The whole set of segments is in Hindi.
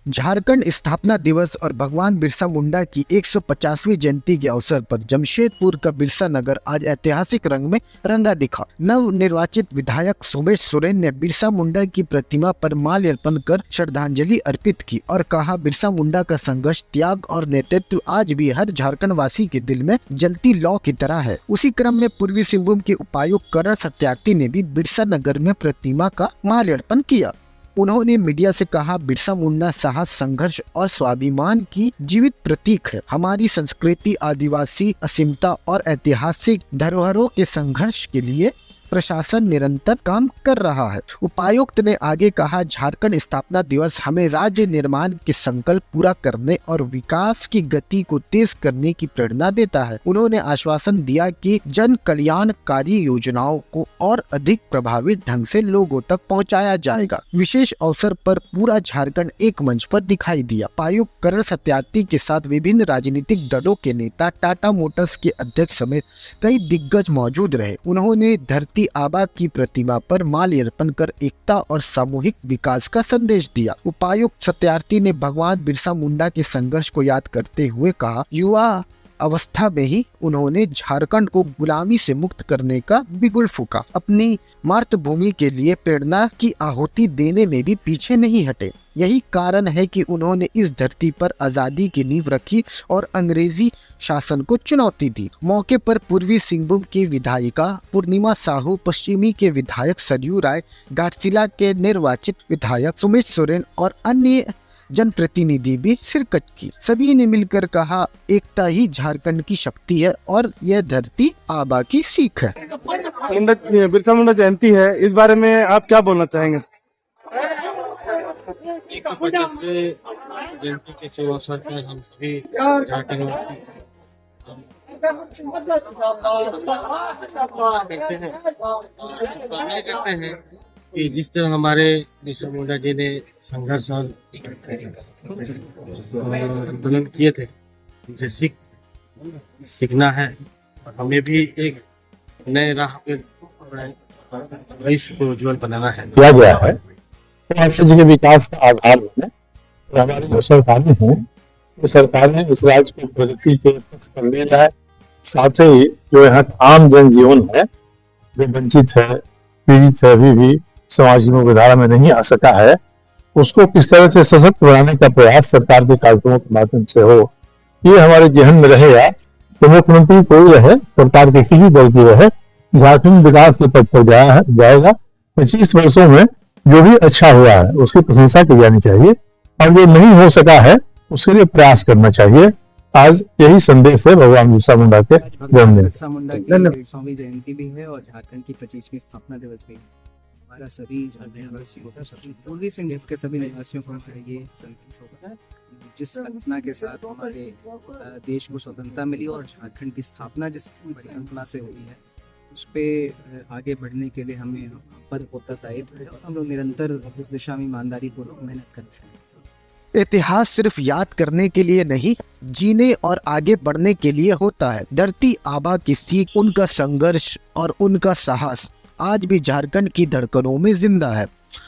झारखंड स्थापना दिवस और भगवान बिरसा मुंडा की 150वीं जयंती के अवसर पर जमशेदपुर का बिरसा नगर आज ऐतिहासिक रंग में रंगा दिखा। नव निर्वाचित विधायक सोमेश सोरेन ने बिरसा मुंडा की प्रतिमा पर माल्यार्पण कर श्रद्धांजलि अर्पित की और कहा, बिरसा मुंडा का संघर्ष, त्याग और नेतृत्व आज भी हर झारखंड वासी के दिल में जलती लौ की तरह है। उसी क्रम में पूर्वी सिंहभूम के उपायुक्त करण सत्यार्थी ने भी बिरसा नगर में प्रतिमा का माल्यार्पण किया। उन्होंने मीडिया से कहा, बिरसा मुंडा साहस, संघर्ष और स्वाभिमान की जीवित प्रतीक है। हमारी संस्कृति, आदिवासी अस्मिता और ऐतिहासिक धरोहरों के संघर्ष के लिए प्रशासन निरंतर काम कर रहा है। उपायुक्त ने आगे कहा, झारखंड स्थापना दिवस हमें राज्य निर्माण के संकल्प पूरा करने और विकास की गति को तेज करने की प्रेरणा देता है। उन्होंने आश्वासन दिया कि जन कल्याणकारी योजनाओं को और अधिक प्रभावी ढंग से लोगों तक पहुंचाया जाएगा। विशेष अवसर पर पूरा झारखंड एक मंच पर दिखाई दिया। उपायुक्त करण सत्यार्थी के साथ विभिन्न राजनीतिक दलों के नेता, टाटा मोटर्स के अध्यक्ष समेत कई दिग्गज मौजूद रहे। उन्होंने धरती आबा की प्रतिमा पर माल्यार्पण कर एकता और सामूहिक विकास का संदेश दिया। उपायुक्त सत्यार्थी ने भगवान बिरसा मुंडा के संघर्ष को याद करते हुए कहा, युवा अवस्था में ही उन्होंने झारखंड को गुलामी से मुक्त करने का बिगुल फूंका। अपनी मातृभूमि के लिए प्रेरणा की आहुति देने में भी पीछे नहीं हटे। यही कारण है कि उन्होंने इस धरती पर आजादी की नींव रखी और अंग्रेजी शासन को चुनौती दी। मौके पर पूर्वी सिंहभूम की विधायिका पूर्णिमा साहू, पश्चिमी के विधायक सरयू राय, घाटशिला के निर्वाचित विधायक सोमेश सोरेन और अन्य जनप्रतिनिधि भी शिरकत की। सभी ने मिलकर कहा, एकता ही झारखंड की शक्ति है और यह धरती आबा की सीख है। बिरसा मुंडा जयंती है, इस बारे में आप क्या बोलना चाहेंगे? 150वें जयंती के शुभ अवसर पर हम सभी झारखंडवासी करते हैं कि जिस तरह हमारे बिरसा मुंडा जी ने संघर्ष और आंदोलन किए थे, उनसे सीखना है और हमें भी एक नए राह पे भविष्य को उज्जवल बनाना है। किया गया है तो राज्य के विकास का आधार है। तो हमारी जो सरकारें हैं, ये सरकारें इस राज्य की प्रगति के पथ पर ले जाए, साथ ही जो यहाँ आम जनजीवन है, जो वंचित है, पीड़ित है, अभी भी समाज की मुख्यधारा में नहीं आ सका है, उसको किस तरह से सशक्त बनाने का प्रयास सरकार के कार्यक्रमों के माध्यम से हो, ये हमारे जहन में रहेगा। तो मुख्यमंत्री कोई रहे, सरकार के किसी दल की रहे, झारखंड विकास के पथ पर जाएगा। 25 वर्षों में जो भी अच्छा हुआ है उसकी प्रशंसा की जानी चाहिए और जो नहीं हो सका है उसके लिए प्रयास करना चाहिए। आज यही संदेश है भगवान बिरसा मुंडा के जन्मदिन। बिरसा मुंडा की 150वीं जयंती भी है और झारखंड की 25वीं स्थापना दिवस भी है। हमारा सभी झारखंड वासियों का, पूर्वी सिंहभूम के सभी निवासियों को ये संदेश होगा, जिस घटना के साथ हमारे देश को स्वतंत्रता मिली और झारखंड की स्थापना जिस परिकल्पना से हुई है, उस पे आगे बढ़ने के लिए हमें पद उत्तरदायित्व है और हम लोग निरंतर उस दिशा में ईमानदारी पूर्वक मेहनत कर रहे हैं। इतिहास सिर्फ याद करने के लिए नहीं, जीने और आगे बढ़ने के लिए होता है। धरती आबा की सीख, उनका संघर्ष और उनका साहस आज भी झारखंड की धड़कनों में जिंदा है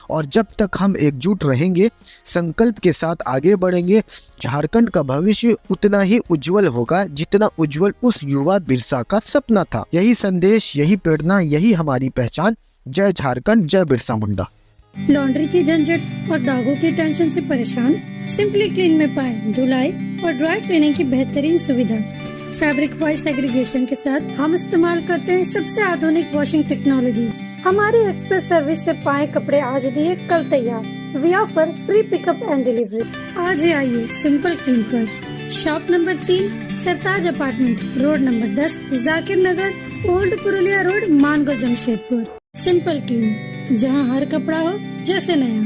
और जब तक हम एकजुट रहेंगे, संकल्प के साथ आगे बढ़ेंगे, झारखंड का भविष्य उतना ही उज्जवल होगा जितना उज्जवल उस युवा बिरसा का सपना था। यही संदेश, यही प्रेरणा, यही हमारी पहचान। जय झारखंड, जय बिरसा मुंडा। लॉन्ड्री की झंझट और दागों की टेंशन से परेशान? सिंपली क्लीन में पाएं धुलाई और ड्राई क्लीनिंग की बेहतरीन सुविधा। फैब्रिक वॉइस एग्रीगेशन के साथ हम इस्तेमाल करते हैं सबसे आधुनिक वॉशिंग टेक्नोलॉजी। हमारी एक्सप्रेस सर्विस से पाए कपड़े आज दिए कल तैयार। We offer free pickup and delivery. आज ही आइए सिंपल क्लीन पर। Shop number 3, Sartaj apartment, road number 10, Zakir Nagar, old Purulia road, Mango, Jamshedpur. Simple clean, जहां हर कपड़ा हो जैसे नया।